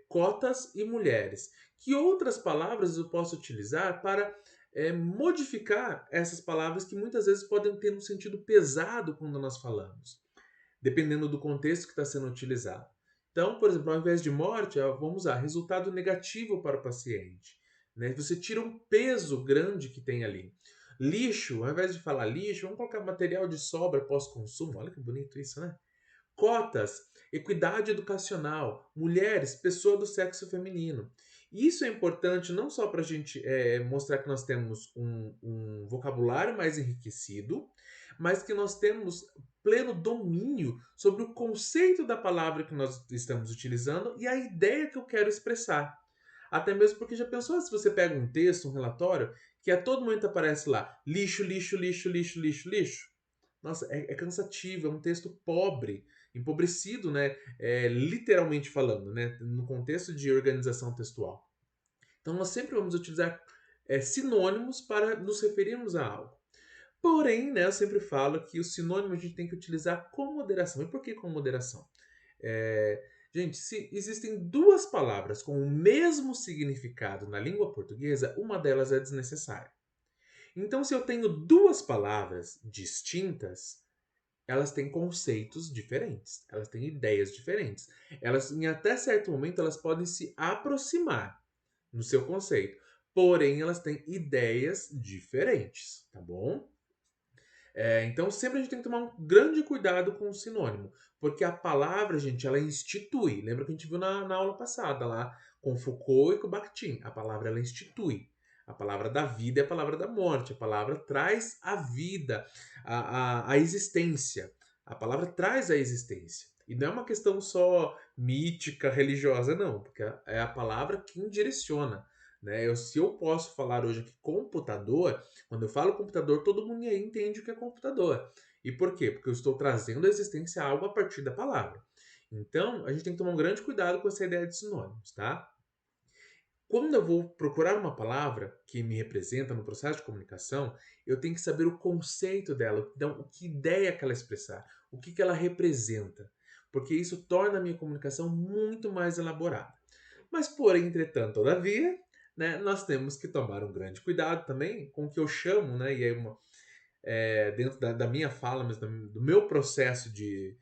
cotas e mulheres. Que outras palavras eu posso utilizar para modificar essas palavras que muitas vezes podem ter um sentido pesado quando nós falamos, dependendo do contexto que está sendo utilizado. Então, por exemplo, ao invés de morte, vamos usar resultado negativo para o paciente. Né? Você tira um peso grande que tem ali. Lixo, ao invés de falar lixo, vamos colocar material de sobra pós-consumo. Olha que bonito isso, né? Cotas, equidade educacional, mulheres, pessoa do sexo feminino. Isso é importante não só para a gente mostrar que nós temos um vocabulário mais enriquecido, mas que nós temos pleno domínio sobre o conceito da palavra que nós estamos utilizando e a ideia que eu quero expressar. Até mesmo porque já pensou se você pega um texto, um relatório, que a todo momento aparece lá lixo, lixo, lixo, lixo, lixo, lixo? Nossa, é cansativo, é um texto pobre, empobrecido, né? Literalmente falando, né? No contexto de organização textual. Então, nós sempre vamos utilizar sinônimos para nos referirmos a algo. Porém, né, eu sempre falo que o sinônimo a gente tem que utilizar com moderação. E por que com moderação? Gente, se existem duas palavras com o mesmo significado na língua portuguesa, uma delas é desnecessária. Então, se eu tenho duas palavras distintas, elas têm conceitos diferentes, elas têm ideias diferentes. Elas, em até certo momento, elas podem se aproximar no seu conceito. Porém, elas têm ideias diferentes, tá bom? Então, sempre a gente tem que tomar um grande cuidado com o sinônimo, porque a palavra, gente, ela institui. Lembra que a gente viu na aula passada lá com Foucault e com Bakhtin? A palavra ela institui. A palavra da vida é a palavra da morte. A palavra traz a vida, a existência. A palavra traz a existência. E não é uma questão só mítica, religiosa, não, porque é a palavra quem direciona. né? Se eu posso falar hoje aqui computador, quando eu falo computador, todo mundo aí entende o que é computador. E por quê? Porque eu estou trazendo à existência algo a partir da palavra. Então, a gente tem que tomar um grande cuidado com essa ideia de sinônimos, tá? Quando eu vou procurar uma palavra que me representa no processo de comunicação, eu tenho que saber o conceito dela, então, que ideia que ela expressar, o que ela representa, porque isso torna a minha comunicação muito mais elaborada. Mas, porém, entretanto, todavia, né, nós temos que tomar um grande cuidado também com o que eu chamo, né, e aí dentro da minha fala, mas do meu processo de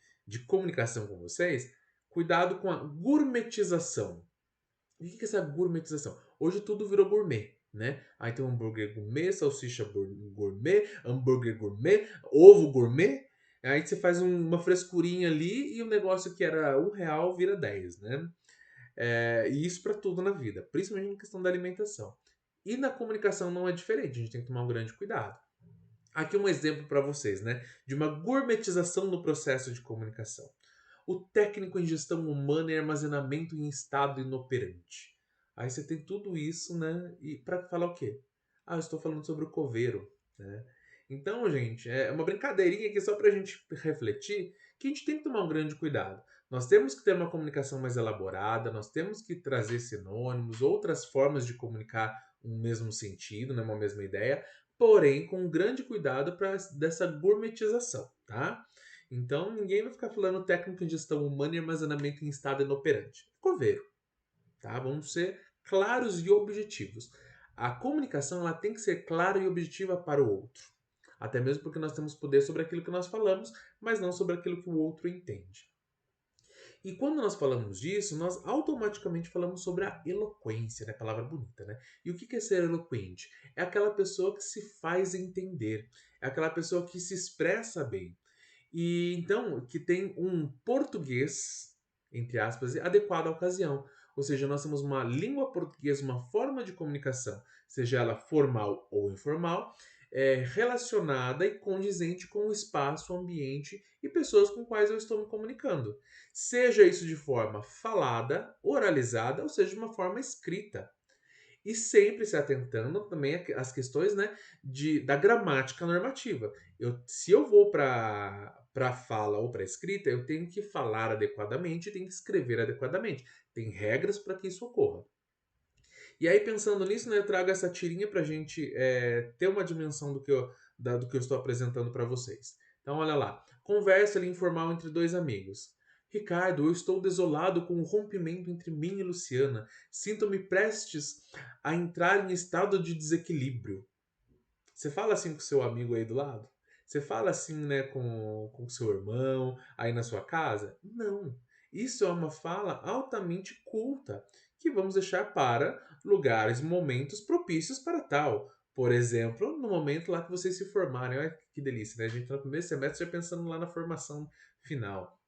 comunicação com vocês, cuidado com a gourmetização. O que é essa gourmetização? Hoje tudo virou gourmet, né? Aí tem um hambúrguer gourmet, salsicha gourmet, hambúrguer gourmet, ovo gourmet. Aí você faz uma frescurinha ali e o negócio que era R$ 1 vira 10, né? E isso para tudo na vida, principalmente na questão da alimentação. E na comunicação não é diferente, a gente tem que tomar um grande cuidado. Aqui um exemplo para vocês, né? De uma gourmetização no processo de comunicação. O técnico em gestão humana e armazenamento em estado inoperante. Aí você tem tudo isso, né? E para falar o quê? Ah, eu estou falando sobre o coveiro, né? Então, gente, é uma brincadeirinha aqui só para a gente refletir que a gente tem que tomar um grande cuidado. Nós temos que ter uma comunicação mais elaborada, nós temos que trazer sinônimos, outras formas de comunicar um mesmo sentido, né, uma mesma ideia, porém com um grande cuidado para dessa gourmetização, tá? Então, ninguém vai ficar falando técnica de gestão humana e armazenamento em estado inoperante. Coveiro, tá? Vamos ser claros e objetivos. A comunicação ela tem que ser clara e objetiva para o outro. Até mesmo porque nós temos poder sobre aquilo que nós falamos, mas não sobre aquilo que o outro entende. E quando nós falamos disso, nós automaticamente falamos sobre a eloquência, né? Palavra bonita, né? E o que é ser eloquente? É aquela pessoa que se faz entender, é aquela pessoa que se expressa bem. E então, que tem um português, entre aspas, adequado à ocasião. Ou seja, nós temos uma língua portuguesa, uma forma de comunicação, seja ela formal ou informal, relacionada e condizente com o espaço, o ambiente e pessoas com quais eu estou me comunicando. Seja isso de forma falada, oralizada, ou seja de uma forma escrita. E sempre se atentando também às questões, né, da gramática normativa. Se eu vou para fala ou para escrita, eu tenho que falar adequadamente, tenho que escrever adequadamente. Tem regras para que isso ocorra. E aí, pensando nisso, né, eu trago essa tirinha para a gente ter uma dimensão do que eu estou apresentando para vocês. Então, olha lá. Conversa ali informal entre dois amigos. Ricardo, eu estou desolado com o rompimento entre mim e Luciana. Sinto-me prestes a entrar em estado de desequilíbrio. Você fala assim com seu amigo aí do lado? Você fala assim, né, com seu irmão aí na sua casa? Não. Isso é uma fala altamente culta, que vamos deixar para lugares, momentos propícios para tal. Por exemplo, no momento lá que vocês se formarem. Olha que delícia, né? A gente tá no primeiro semestre já pensando lá na formação final,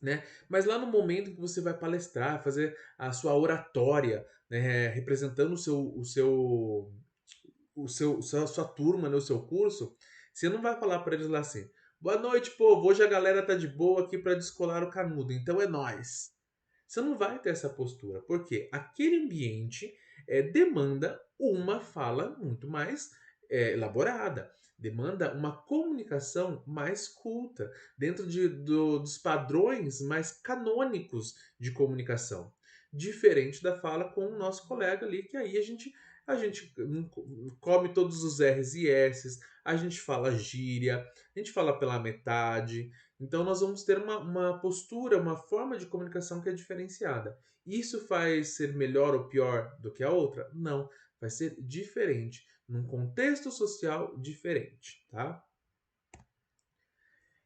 né? Mas lá no momento em que você vai palestrar, fazer a sua oratória, né, representando a sua turma, né, o seu curso, você não vai falar para eles lá assim: boa noite, povo, hoje a galera tá de boa aqui para descolar o canudo, então é nós. Você não vai ter essa postura, porque aquele ambiente demanda uma fala muito mais elaborada, demanda uma comunicação mais culta, dentro dos padrões mais canônicos de comunicação. Diferente da fala com o nosso colega ali, que aí a gente come todos os R's e S's, a gente fala gíria, a gente fala pela metade. Então nós vamos ter uma postura, uma forma de comunicação que é diferenciada. Isso faz ser melhor ou pior do que a outra? Não, vai ser diferente, num contexto social diferente, tá?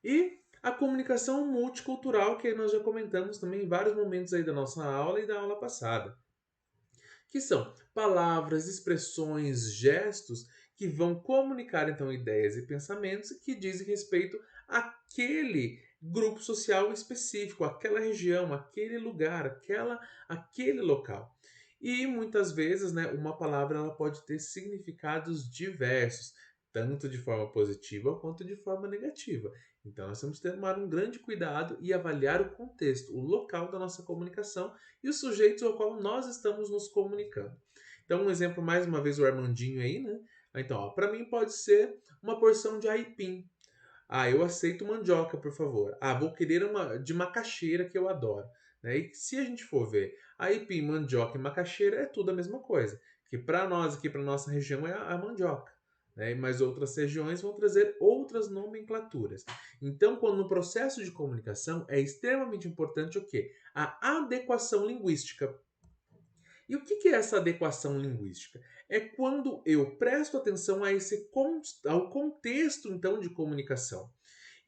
E a comunicação multicultural, que nós já comentamos também em vários momentos aí da nossa aula e da aula passada, que são palavras, expressões, gestos que vão comunicar então ideias e pensamentos que dizem respeito àquele grupo social específico, àquela região, àquele lugar, aquele local. E muitas vezes, né, uma palavra ela pode ter significados diversos, tanto de forma positiva quanto de forma negativa. Então nós temos que tomar um grande cuidado e avaliar o contexto, o local da nossa comunicação e os sujeitos ao qual nós estamos nos comunicando. Então, um exemplo, mais uma vez, o Armandinho aí, né? Então, para mim pode ser uma porção de aipim. Ah, eu aceito mandioca, por favor. Ah, vou querer uma de macaxeira que eu adoro. Né? E se a gente for ver, aipim, mandioca e macaxeira é tudo a mesma coisa. Que para nós aqui, para nossa região, é a mandioca. Né? Mas outras regiões vão trazer outras nomenclaturas. Então, quando no processo de comunicação, é extremamente importante o quê? A adequação linguística. E o que é essa adequação linguística? É quando eu presto atenção a ao contexto então de comunicação.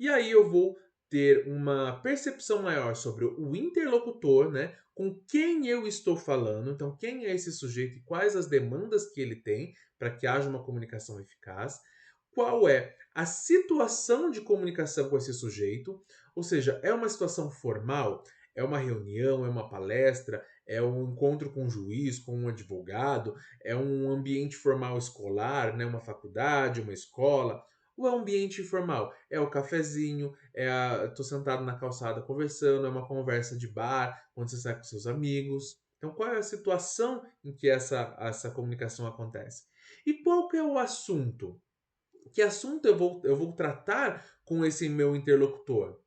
E aí eu vou ter uma percepção maior sobre o interlocutor, né? Com quem eu estou falando, então quem é esse sujeito e quais as demandas que ele tem para que haja uma comunicação eficaz. Qual é a situação de comunicação com esse sujeito? Ou seja, é uma situação formal? É uma reunião? É uma palestra? É um encontro com um juiz, com um advogado? É um ambiente formal escolar, né? Uma faculdade, uma escola? Ou é um ambiente informal? É o cafezinho, tô sentado na calçada conversando, é uma conversa de bar, onde você sai com seus amigos. Então, qual é a situação em que essa comunicação acontece? E qual que é o assunto? Que assunto eu vou tratar com esse meu interlocutor?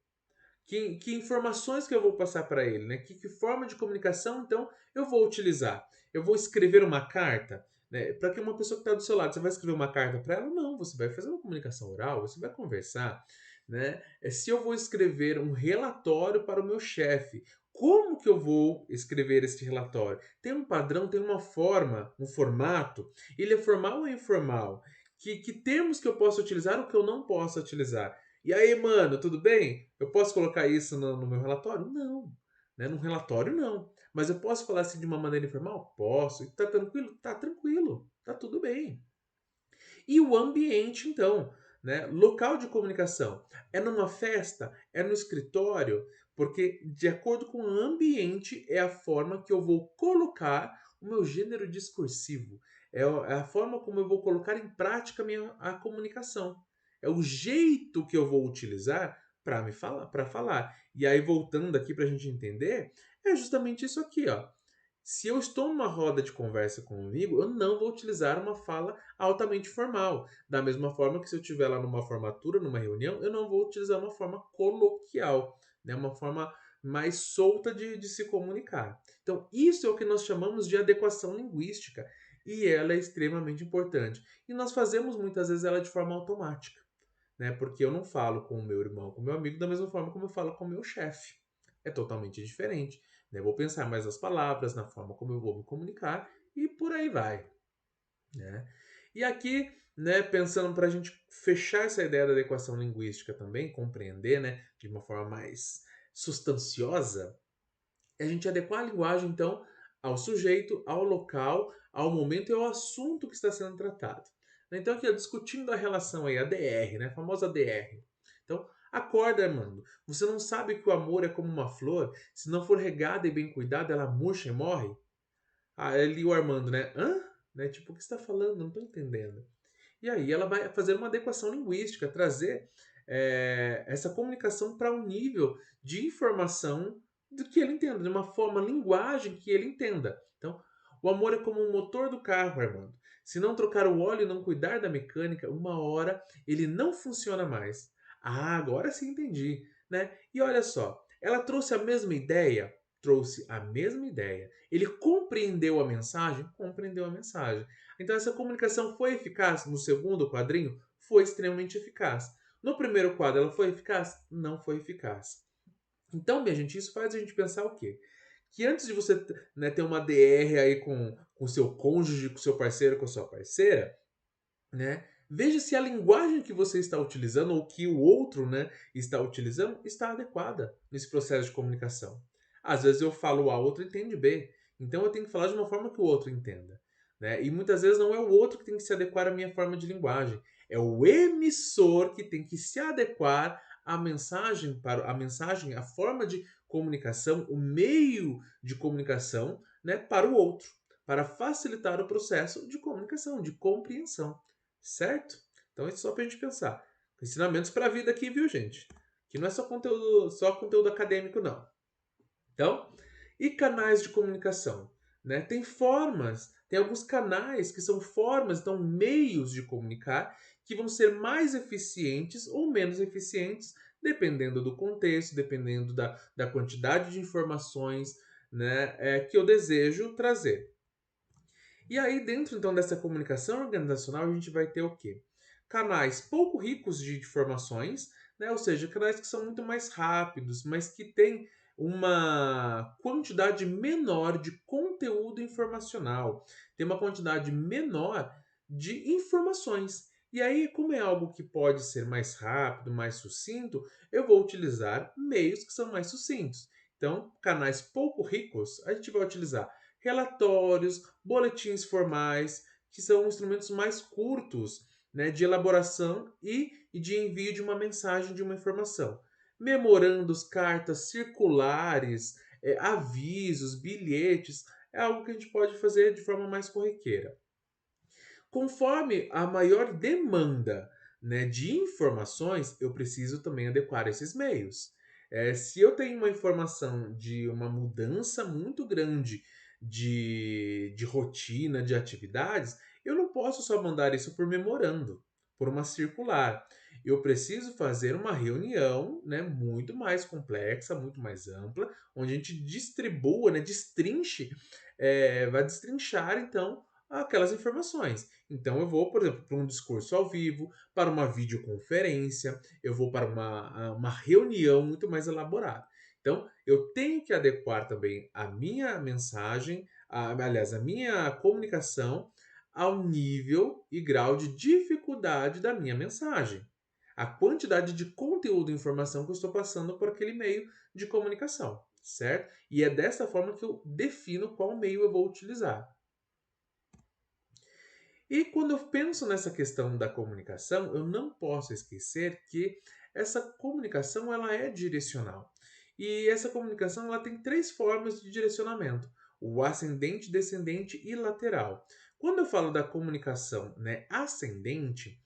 Que informações que eu vou passar para ele? Né? Que forma de comunicação, então, eu vou utilizar? Eu vou escrever uma carta? Né? Para que uma pessoa que está do seu lado, você vai escrever uma carta para ela? Não, você vai fazer uma comunicação oral, você vai conversar. Né? Se eu vou escrever um relatório para o meu chefe, como que eu vou escrever este relatório? Tem um padrão, tem uma forma, um formato. Ele é formal ou informal? Que termos que eu posso utilizar ou que eu não posso utilizar? E aí, mano, tudo bem? Eu posso colocar isso no meu relatório? Não. Né? No relatório, não. Mas eu posso falar assim de uma maneira informal? Posso. E tá tranquilo? Tá tranquilo. Tá tudo bem. E o ambiente, então, né? Local de comunicação. É numa festa? É no escritório? Porque, de acordo com o ambiente, é a forma que eu vou colocar o meu gênero discursivo. É a forma como eu vou colocar em prática a comunicação. É o jeito que eu vou utilizar para me falar, para falar. E aí, voltando aqui para a gente entender, é justamente isso aqui, ó. Se eu estou numa roda de conversa com um amigo, eu não vou utilizar uma fala altamente formal. Da mesma forma que se eu estiver lá numa formatura, numa reunião, eu não vou utilizar uma forma coloquial, né? Uma forma mais solta de se comunicar. Então, isso é o que nós chamamos de adequação linguística. E ela é extremamente importante. E nós fazemos muitas vezes ela de forma automática, né? Porque eu não falo com o meu irmão, com o meu amigo, da mesma forma como eu falo com o meu chefe. É totalmente diferente. Né? Eu vou pensar mais nas palavras, na forma como eu vou me comunicar e por aí vai. Né? E aqui, né, pensando para a gente fechar essa ideia da adequação linguística também, compreender, né, de uma forma mais sustanciosa, é a gente adequar a linguagem, então, ao sujeito, ao local, ao momento e ao assunto que está sendo tratado. Então, aqui, ó, discutindo a relação aí, a DR, né, a famosa DR. Então, acorda, Armando. Você não sabe que o amor é como uma flor? Se não for regada e bem cuidada, ela murcha e morre? Ah, ali o Armando, né? Hã? Né? Tipo, o que você está falando? Não estou entendendo. E aí ela vai fazer uma adequação linguística, trazer essa comunicação para um nível de informação do que ele entenda, de uma forma, linguagem que ele entenda. Então, o amor é como o motor do carro, Armando. Se não trocar o óleo e não cuidar da mecânica, uma hora ele não funciona mais. Ah, agora sim entendi, né? E olha só, ela trouxe a mesma ideia? Trouxe a mesma ideia. Ele compreendeu a mensagem? Compreendeu a mensagem. Então essa comunicação foi eficaz no segundo quadrinho? Foi extremamente eficaz. No primeiro quadro ela foi eficaz? Não foi eficaz. Então, minha gente, isso faz a gente pensar o quê? Que antes de você, né, ter uma DR aí com seu cônjuge, com seu parceiro, com sua parceira, né, veja se a linguagem que você está utilizando ou que o outro, né, está utilizando está adequada nesse processo de comunicação. Às vezes eu falo A, o outro entende B. Então eu tenho que falar de uma forma que o outro entenda. Né? E muitas vezes não é o outro que tem que se adequar à minha forma de linguagem. É o emissor que tem que se adequar à mensagem, a forma de comunicação, o meio de comunicação, né, para o outro, para facilitar o processo de comunicação, de compreensão. Certo? Então, isso é só para a gente pensar. Ensinamentos para a vida aqui, viu, gente? Que não é só conteúdo acadêmico, não. Então, e canais de comunicação? né? Tem formas, tem alguns canais que são formas, então meios de comunicar que vão ser mais eficientes ou menos eficientes, dependendo do contexto, dependendo da quantidade de informações, né, que eu desejo trazer. E aí, dentro então dessa comunicação organizacional, a gente vai ter o quê? Canais pouco ricos de informações, né? Ou seja, canais que são muito mais rápidos, mas que têm uma quantidade menor de conteúdo informacional, tem uma quantidade menor de informações. E aí, como é algo que pode ser mais rápido, mais sucinto, eu vou utilizar meios que são mais sucintos. Então, canais pouco ricos, a gente vai utilizar relatórios, boletins formais, que são instrumentos mais curtos, né, de elaboração e de envio de uma mensagem, de uma informação. Memorandos, cartas, circulares, avisos, bilhetes, é algo que a gente pode fazer de forma mais corriqueira. Conforme a maior demanda, né, de informações, eu preciso também adequar esses meios. Se eu tenho uma informação de uma mudança muito grande de rotina, de atividades, eu não posso só mandar isso por memorando, por uma circular. Eu preciso fazer uma reunião, né, muito mais complexa, muito mais ampla, onde a gente distribua, né, destrinche, vai destrinchar então aquelas informações. Então eu vou, por exemplo, para um discurso ao vivo, para uma videoconferência, eu vou para uma reunião muito mais elaborada. Então eu tenho que adequar também a minha mensagem, aliás, a minha comunicação ao nível e grau de dificuldade da minha mensagem. A quantidade de conteúdo e informação que eu estou passando por aquele meio de comunicação, certo? E é dessa forma que eu defino qual meio eu vou utilizar. E quando eu penso nessa questão da comunicação, eu não posso esquecer que essa comunicação ela é direcional. E essa comunicação ela tem três formas de direcionamento: o ascendente, descendente e lateral. Quando eu falo da comunicação, né, ascendente,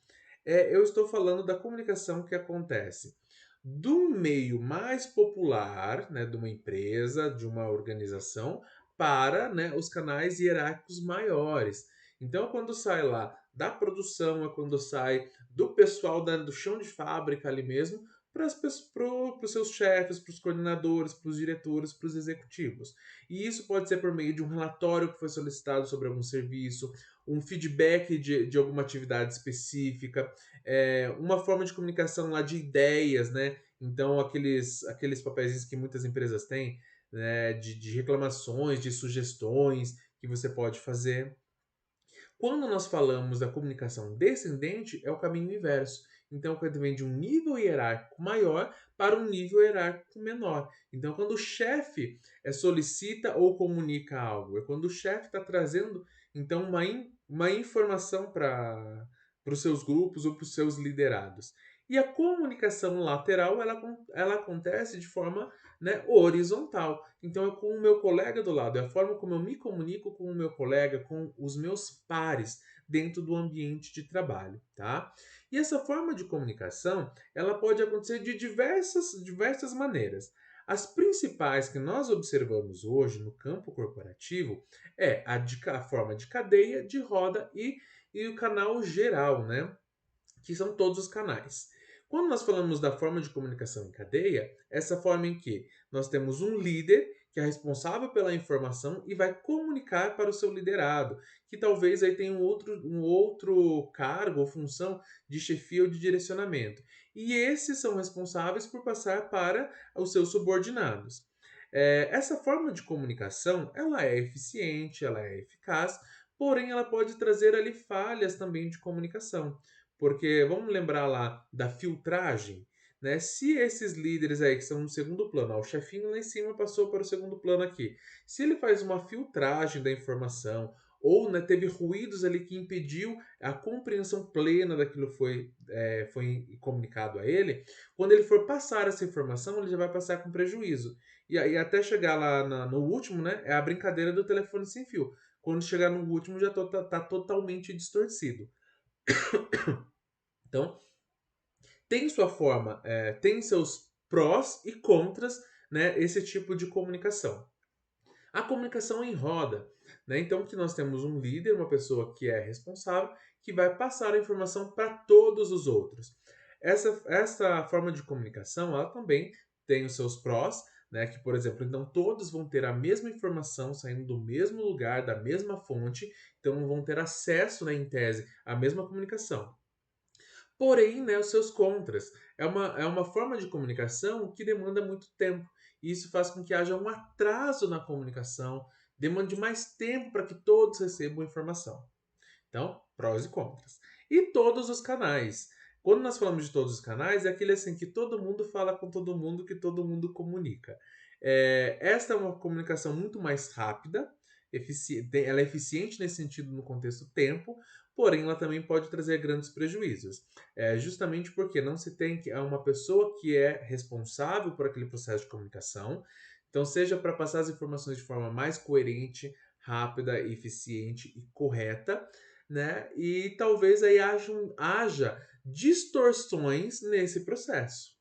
eu estou falando da comunicação que acontece do meio mais popular, né, de uma empresa, de uma organização, para, né, os canais hierárquicos maiores. Então, quando sai lá da produção, é quando sai do pessoal do chão de fábrica ali mesmo, para os seus chefes, para os coordenadores, para os diretores, para os executivos. E isso pode ser por meio de um relatório que foi solicitado sobre algum serviço, um feedback de alguma atividade específica, uma forma de comunicação lá de ideias, né? Então, aqueles papéis que muitas empresas têm, né, de reclamações, de sugestões que você pode fazer. Quando nós falamos da comunicação descendente, é o caminho inverso. Então, quando vem de um nível hierárquico maior para um nível hierárquico menor. Então, quando o chefe solicita ou comunica algo, é quando o chefe está trazendo então uma informação para os seus grupos ou para os seus liderados. E a comunicação lateral ela acontece de forma, né, horizontal. Então é com o meu colega do lado, é a forma como eu me comunico com o meu colega, com os meus pares dentro do ambiente de trabalho, tá? E essa forma de comunicação, ela pode acontecer de diversas maneiras. As principais que nós observamos hoje no campo corporativo é a forma de cadeia, de roda e o canal geral, né? Que são todos os canais. Quando nós falamos da forma de comunicação em cadeia, essa forma em que nós temos um líder que é responsável pela informação e vai comunicar para o seu liderado, que talvez aí tenha um outro cargo ou função de chefia ou de direcionamento. E esses são responsáveis por passar para os seus subordinados. Essa forma de comunicação, ela é eficiente, ela é eficaz, porém ela pode trazer ali falhas também de comunicação. Porque vamos lembrar lá da filtragem, né? Se esses líderes aí que estão no segundo plano, ó, o chefinho lá em cima passou para o segundo plano aqui. Se ele faz uma filtragem da informação ou, né, teve ruídos ali que impediu a compreensão plena daquilo que foi comunicado a ele, quando ele for passar essa informação, ele já vai passar com prejuízo. E aí até chegar lá no último, né, é a brincadeira do telefone sem fio. Quando chegar no último já tá totalmente distorcido. Então, tem sua forma, tem seus prós e contras, né, esse tipo de comunicação. A comunicação em roda, né? Então, que nós temos um líder, uma pessoa que é responsável, que vai passar a informação para todos os outros. Essa forma de comunicação, ela também tem os seus prós, né? Que, por exemplo, então todos vão ter a mesma informação saindo do mesmo lugar, da mesma fonte, então vão ter acesso, né, em tese, à mesma comunicação. Porém, né, os seus contras. É uma forma de comunicação que demanda muito tempo. E isso faz com que haja um atraso na comunicação, demande mais tempo para que todos recebam informação. Então, prós e contras. E todos os canais. Quando nós falamos de todos os canais, é aquele assim que todo mundo fala com todo mundo, que todo mundo comunica. Esta é uma comunicação muito mais rápida, ela é eficiente nesse sentido no contexto tempo, porém ela também pode trazer grandes prejuízos. Justamente porque não se tem uma pessoa que é responsável por aquele processo de comunicação, então seja para passar as informações de forma mais coerente, rápida, eficiente e correta, né? E talvez aí haja distorções nesse processo.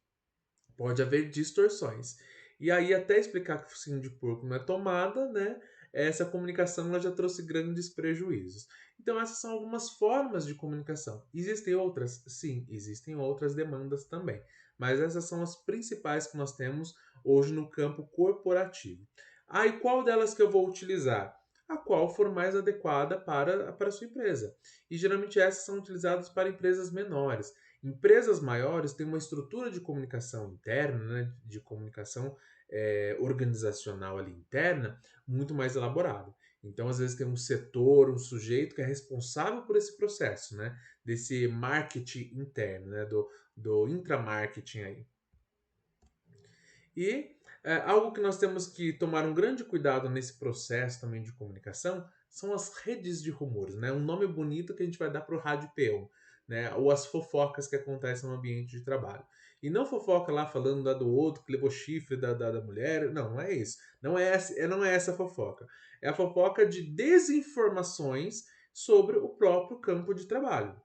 Pode haver distorções. E aí, até explicar que o focinho de porco não é tomada, né? Essa comunicação ela já trouxe grandes prejuízos. Então, essas são algumas formas de comunicação. Existem outras? Sim, existem outras demandas também. Mas essas são as principais que nós temos hoje no campo corporativo. E qual delas que eu vou utilizar? A qual for mais adequada para a sua empresa. E geralmente essas são utilizadas para empresas menores. Empresas maiores têm uma estrutura de comunicação interna, né, de comunicação organizacional ali interna, muito mais elaborada. Então, às vezes, tem um setor, um sujeito que é responsável por esse processo, né, desse marketing interno, né, do intramarketing aí. E algo que nós temos que tomar um grande cuidado nesse processo também de comunicação são as redes de rumores, né? Um nome bonito que a gente vai dar para o rádio peão, né? Ou as fofocas que acontecem no ambiente de trabalho. E não fofoca lá falando da do outro que levou chifre da mulher. Não, não é isso. Não é essa a fofoca. É a fofoca de desinformações sobre o próprio campo de trabalho.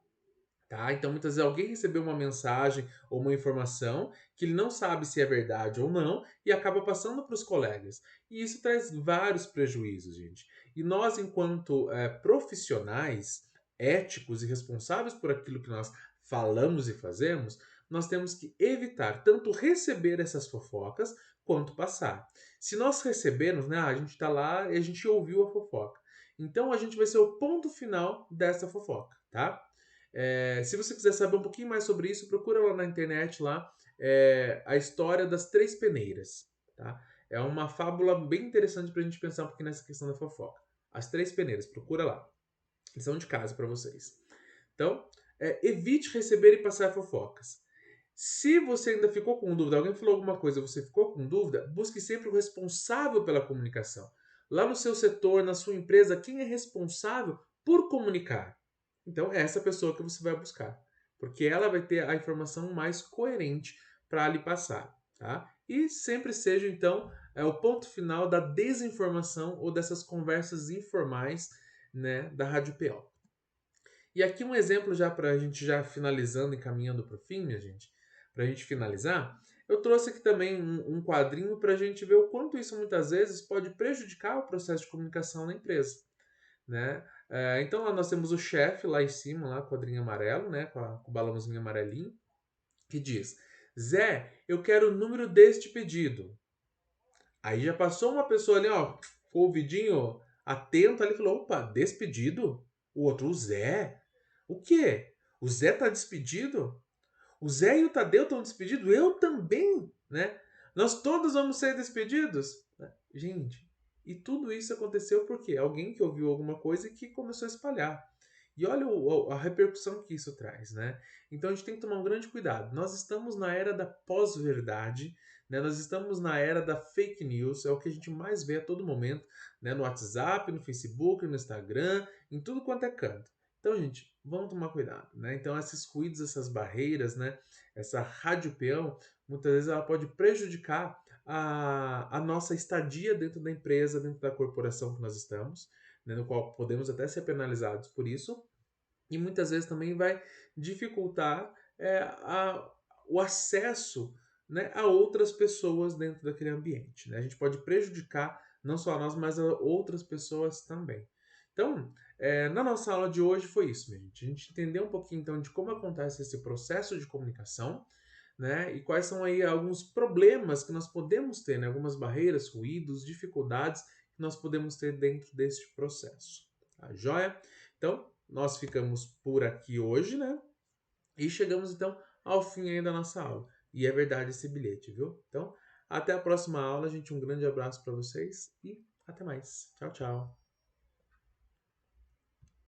Tá? Então, muitas vezes alguém recebeu uma mensagem ou uma informação que ele não sabe se é verdade ou não e acaba passando para os colegas. E isso traz vários prejuízos, gente. E nós, enquanto profissionais, éticos e responsáveis por aquilo que nós falamos e fazemos, nós temos que evitar tanto receber essas fofocas quanto passar. Se nós recebermos, né, a gente está lá e a gente ouviu a fofoca. Então, a gente vai ser o ponto final dessa fofoca, tá? Se você quiser saber um pouquinho mais sobre isso, procura lá na internet lá, a história das três peneiras. Tá? É uma fábula bem interessante para a gente pensar um pouquinho nessa questão da fofoca. As três peneiras, procura lá. Lição de casa para vocês. Então, evite receber e passar fofocas. Se você ainda ficou com dúvida, alguém falou alguma coisa, você ficou com dúvida, busque sempre o responsável pela comunicação. Lá no seu setor, na sua empresa, quem é responsável por comunicar? Então, é essa pessoa que você vai buscar, porque ela vai ter a informação mais coerente para lhe passar, tá? E sempre seja, então, o ponto final da desinformação ou dessas conversas informais, né, da Rádio PO. E aqui um exemplo já para a gente já finalizando e caminhando para o fim, minha gente, para a gente finalizar, eu trouxe aqui também um quadrinho para a gente ver o quanto isso muitas vezes pode prejudicar o processo de comunicação na empresa, né? Então lá nós temos o chefe lá em cima, lá, quadrinho amarelo, né, com o balãozinho amarelinho, que diz: Zé, eu quero o número deste pedido. Aí já passou uma pessoa ali, ó, com o ouvidinho atento ali e falou: opa, despedido? O outro, o Zé? O quê? O Zé tá despedido? O Zé e o Tadeu estão despedidos? Eu também, né? Nós todos vamos ser despedidos? Gente, e tudo isso aconteceu porque alguém que ouviu alguma coisa e que começou a espalhar. E olha a repercussão que isso traz, né? Então a gente tem que tomar um grande cuidado. Nós estamos na era da pós-verdade, né? Nós estamos na era da fake news, é o que a gente mais vê a todo momento, né? No WhatsApp, no Facebook, no Instagram, em tudo quanto é canto. Então, gente, vamos tomar cuidado, né? Então, esses ruídos, essas barreiras, né? Essa rádio peão, muitas vezes ela pode prejudicar a nossa estadia dentro da empresa, dentro da corporação que nós estamos, né? No qual podemos até ser penalizados por isso, e muitas vezes também vai dificultar o acesso, né, a outras pessoas dentro daquele ambiente, né? A gente pode prejudicar não só a nós, mas a outras pessoas também. Então, na nossa aula de hoje foi isso, minha gente. A gente entendeu um pouquinho então de como acontece esse processo de comunicação, né? E quais são aí alguns problemas que nós podemos ter, né? Algumas barreiras, ruídos, dificuldades que nós podemos ter dentro deste processo. Tá joia? Então, nós ficamos por aqui hoje, né? E chegamos então ao fim aí da nossa aula. E é verdade esse bilhete, viu? Então, até a próxima aula, gente. Um grande abraço para vocês e até mais. Tchau, tchau.